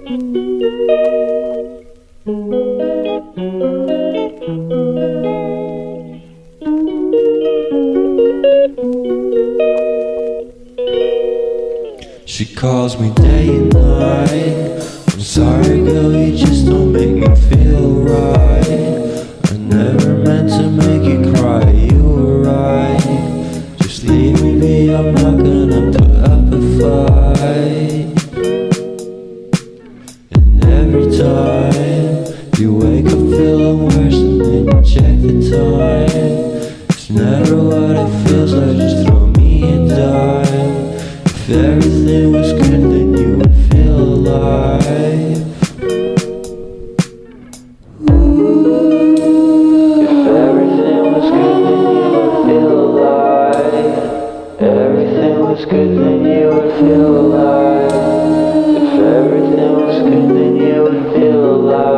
She calls me day and night. I'm sorry girl, you just don't make me feel right. I never meant to make you cry, you were right. Just leave me be, I'm not gonna put up a fight. And every time you wake up feeling worse and then you check the time. It's never what it feels like, just throw me a dime. If everything was good, then you would feel alive. If everything was good, then you would feel alive. Everything was good, then you would feel alive. If everything was good, then you would feel alive.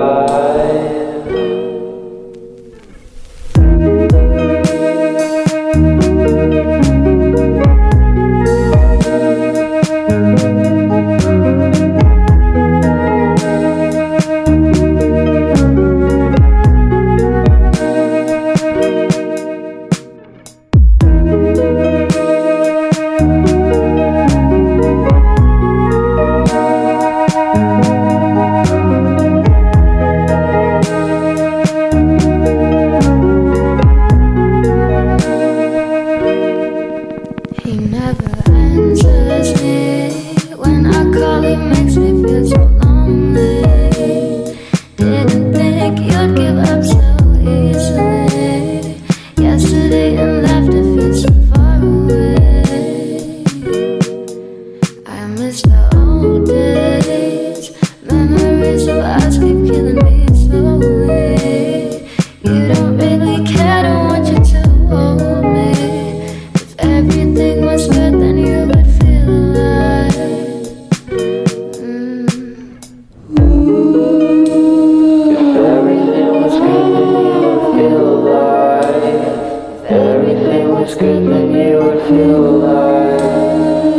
Feel alive.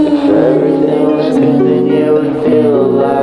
If everything was good, then you would feel alive.